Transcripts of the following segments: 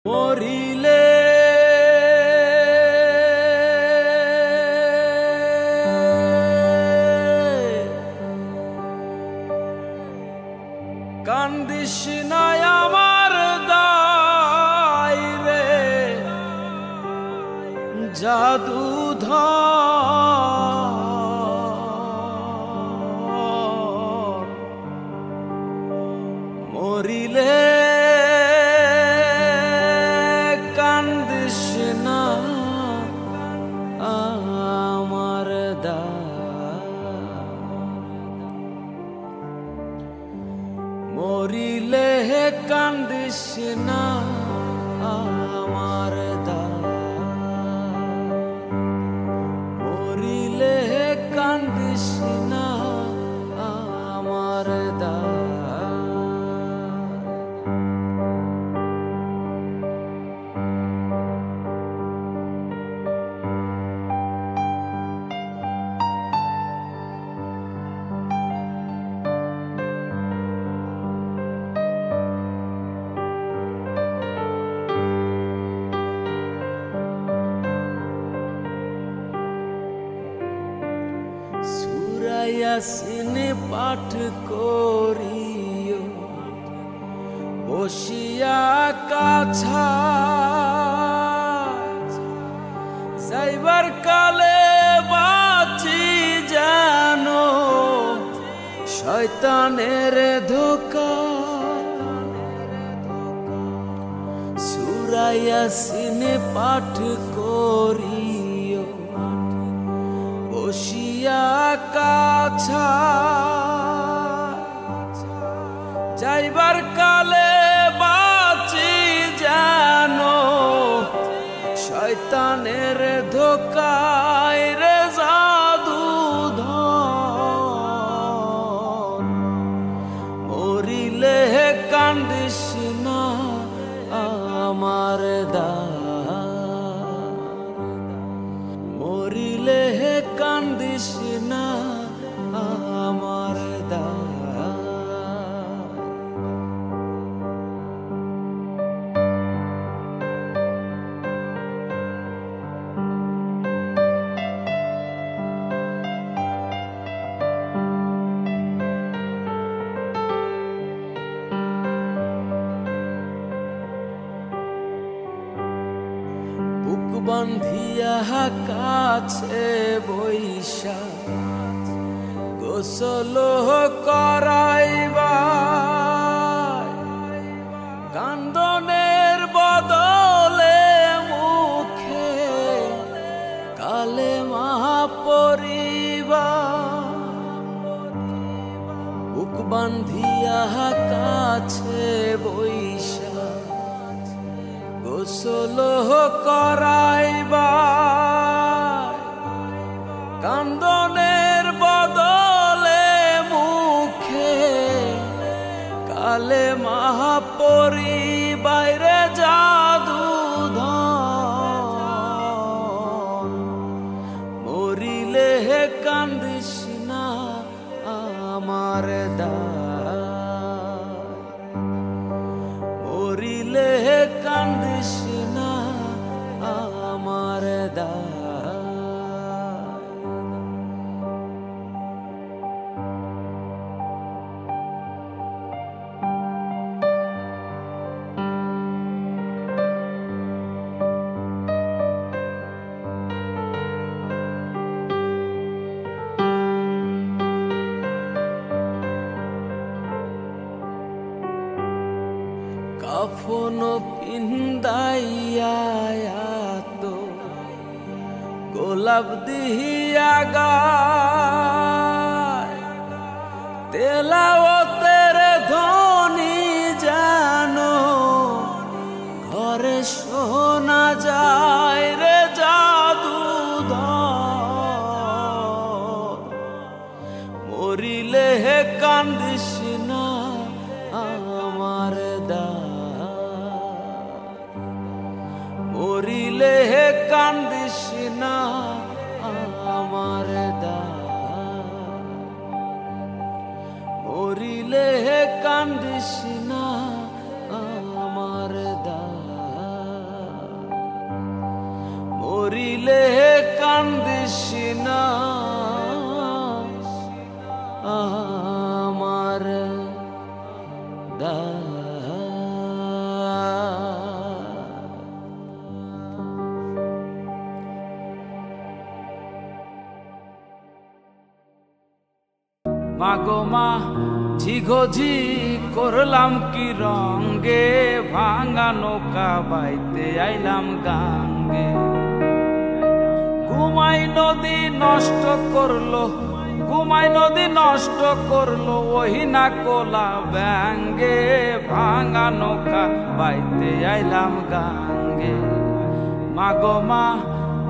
মরিলে কান্দিস না আমার দায় রে জাদুধর মরিলে কান্দিস না আমার দায় মরিলে কান্দিস না আমার দায় মরিলে কান্দিস না আমার দায় ইয়াসিন পাঠ করিও বসিয়া কাছা যাইবার কালে বাঁচি জানো শয়তানের ধোঁকা সূরা ইয়াসিন পাঠ করিও বসিয়া কাছা যাইবার কালে বাঁচি জানো শয়তানের ধোঁকায় রে জাদুধর মরিলে কান্দিস না আমার দায় মরিলে কান্দিস না আমার দায় বুক বান্ধিয়া কাছে বৈশা গোসল করাইবা কান্দনের বদলে মুখে কালেমা পড়িবা বুক বান্ধিয়া কাছে বৈশা গোসল করাইবা কান্দনের বদলে মুখে কালেমা পড়িবাই রে জাদুধর মরিলে কান্দিস না আমার দায় মরিলে কান্দিস না আমার দায় কাফন পিন্দাইয়া তো গোলাপ দিহিয়া গায় তেলাওয়াতের ধ্বনি জানো ঘরে শোনা যায় রে জাদুধর মরিলে কান্দিস না আমার দায় মরিলে কান্দিস না আমার দায় মরিলে কান্দিস না আমার দায় মরিলে কান্দিস না আমার মাগো মা ঝিঘোঝি করলাম কি রঙ্গে, ভাঙা নৌকা বাইতে আইলাম গাঙ্গে। ঘুমাই নদী নষ্ট করলো, ঘুমাই নদী নষ্ট করলো ওই না কোলা ব্যাঙ্গে, ভাঙা নৌকা বাইতে আইলাম গাঙ্গে। মাগো মা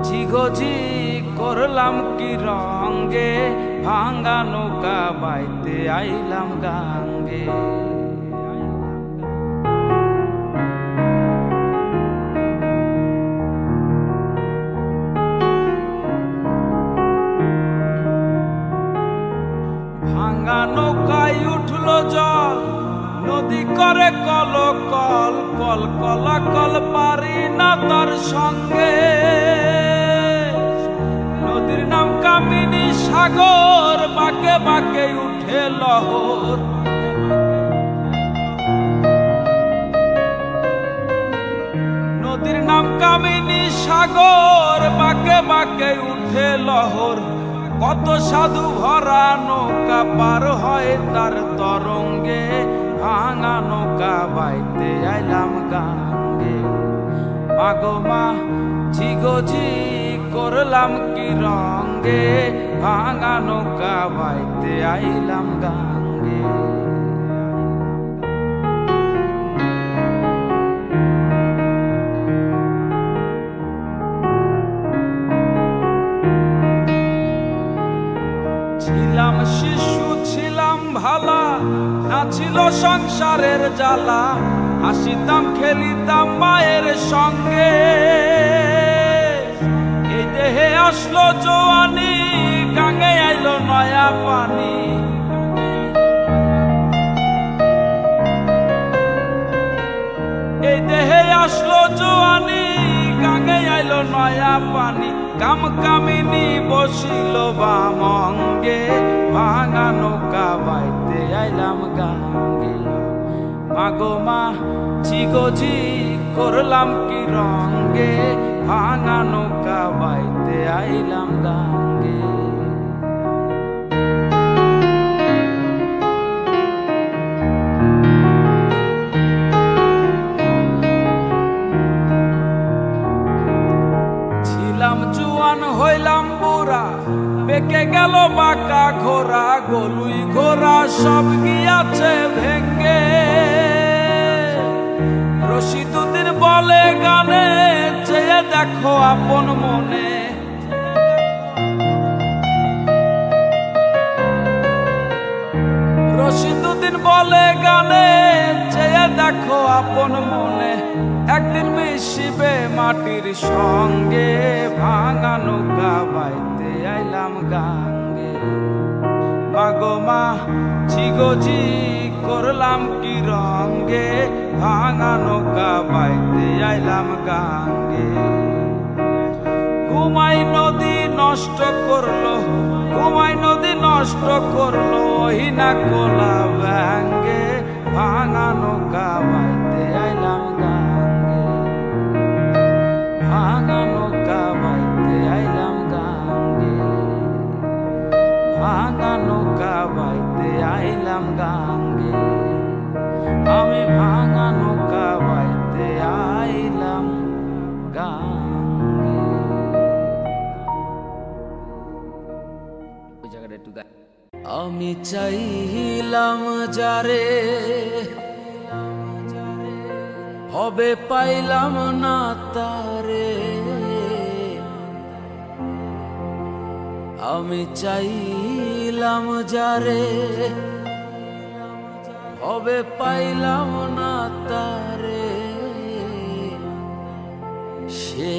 ঝিঘোঝি করলাম কি রঙ্গে, ভাঙা নৌকা বাইতে আইলাম গাঙ্গে। ভাঙা নৌকায় উঠলো জল, নদী করে কল কল, কল কলা কল পারি না তার সঙ্গে। নদীর নাম কামিনী সাগর, বাঁকে বাঁকে উঠে লহর। নদীর নাম কামিনী সাগর, বাঁকে বাঁকে উঠে লহর। কত সাধু ভরা নৌকা পার হয় তার তরঙ্গে, ভাঙা নৌকা বাইতে আইলাম গাঙ্গে। মাগো মা ঝিঘোঝি করলাম কি রঙ্গে, ভাঙা নৌকা বাইতে আইলাম গাঙ্গে। ছিলাম শিশু ছিলাম ভালা, না ছিল সংসারের জ্বালা, হাসিতাম খেলিতাম মায়ের সঙ্গে। এই দেহে আসলো জোয়ানি, গাঙ্গে আইলো নয়া পানি। এই দেহে আসলো জোয়ানি, গাঙ্গে আইলো নয়া পানি। কাম কামিনী বসিল বামঙ্গে, ভাঙা নৌকা বাইতে আইলাম গাঙ্গে। মাগো মা ঝিঘোঝি করলাম কি রঙ্গে, ভাঙা নৌকা বাইতে আইলাম গাঙ্গে। ছিলাম জুয়ান হইলাম বুড়া, বেঁকে গেল বাঁকা ঘোড়া, গলুই ঘোড়া সব গিয়াছে ভেঙ্গে। রশিদুদ্দিন বলে গানে, চেয়ে দেখো আপন মনে। রশিদুদ্দিন বলে গানে, চেয়ে দেখো আপন মনে। একদিন মিশিবে মাটির সঙ্গে, ভাঙা নৌকা বাইতে আইলাম গাঙ্গে। মাগো মা ঝিঘোঝি করলাম কি রঙ্গে, ভাঙা নৌকা বাইতে আইলাম গাঙ্গে। ঘুমাই নদী নষ্ট করলো, ঘুমাই নদী নষ্ট করলো ওই না কোলা ব্যাঙ্গে, ভাঙা নৌকা বাইতে আইলাম গাঙ্গে। ভাঙা নৌকা বাইতে আইলাম গাঙ্গে, ভাঙা নৌকা বাইতে আইলাম গাঙ্গে। আমি ভাঙা নৌকা বাইতে আইলাম গাঙ্গে। ওই জায়গাটা একটু আমি চাইলাম যারে, হবে পাইলাম না তারে। আমি চাইলাম যারে, হবে পাইলাম না তারে। সে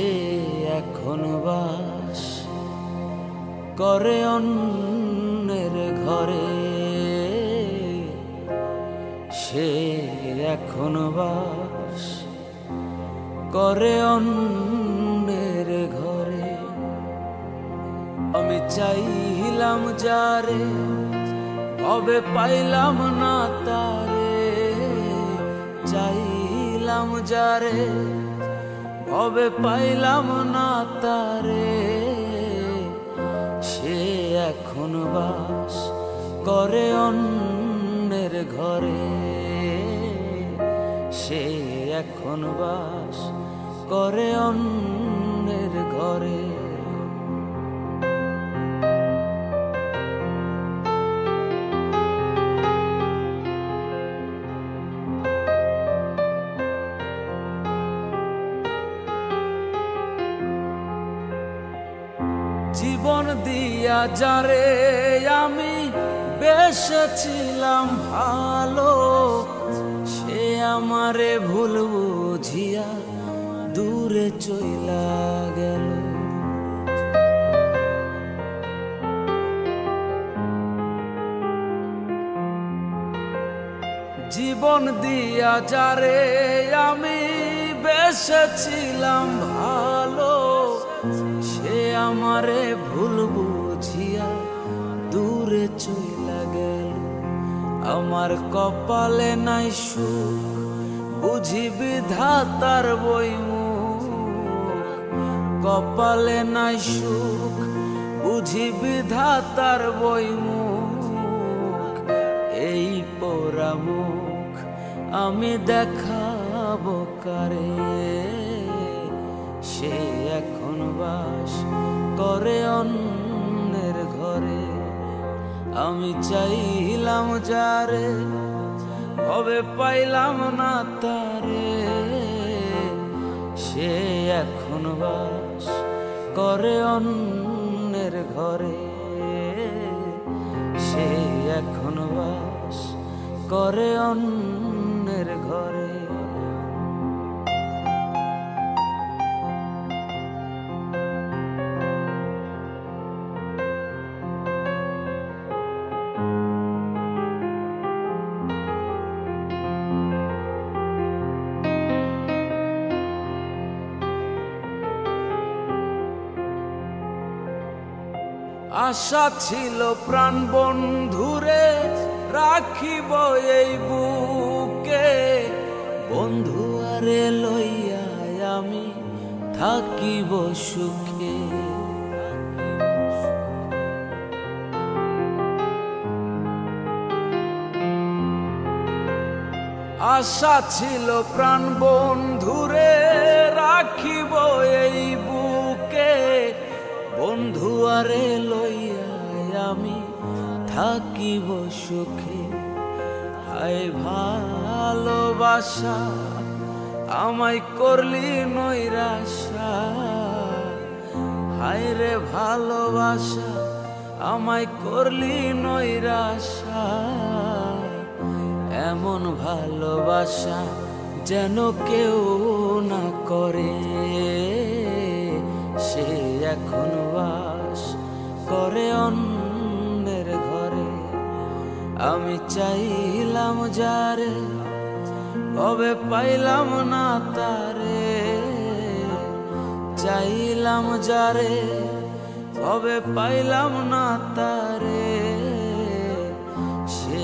এখন বাস করে অন্যের ঘরে, সে এখন বাস করে অন্যের ঘরে। আমি চাইলাম যারে কবে পাইলাম না তারে, চাইলাম যারে কবে পাইলাম না তারে, সে এখন বাস করে অন্যের ঘরে, সে এখন বাস করে অন্যের ঘরে। জীবন দিয়া যারে আমি বেসেছিলাম ভালো, সে আমারে ভুল বুঝিয়া দূরে চইলা গেল। জীবন দিয়া যারে আমি বেসেছিলাম ভালো, সে আমারে ভুল বুঝিয়া দূরে চইলা গেল। আমার কপালে নাই সুখ বুঝি বিধাতার বইমুখ, কপালে নাই সুখ বুঝি বিধাতার বইমুখ। এই পোড়া মুখ আমি দেখাবো কারে, সে এখন বাস করে অন্যের ঘরে। আমি চাইলাম যারে কবে পাইলাম না তারে, সে এখন বাস করে অন্যের ঘরে, সে এখন বাস করে অন্যের ঘরে। আশা ছিল প্রাণ বন্ধুরে রাখিব এই বুকে, বন্ধু আরে লইয়া আমি থাকিব সুখে। আশা ছিল প্রাণ বন্ধুরে রাখিব এই বুকে, বন্ধু আরে লইয়া আমি থাকিব সুখে। হায় ভালোবাসা আমায় করলি নৈরাশা, হায় রে ভালোবাসা আমায় করলি নৈরাশা। এমন ভালোবাসা যেন কেউ না করে, সে এখন বাস করে অন্যের ঘরে। আমি চাইলাম যারে কবে পাইলাম না তারে, চাইলাম যারে কবে পাইলাম না তারে, সে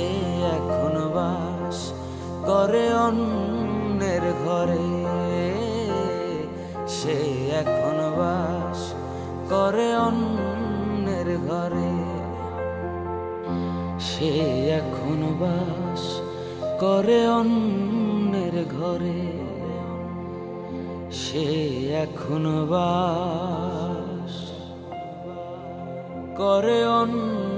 এখন বাস করে অন্যের ঘরে, সে এখন বাস করে অন্যের ঘরে, সে এখন বাস করে অন্যের ঘরে, সে এখন বাস করে অন্য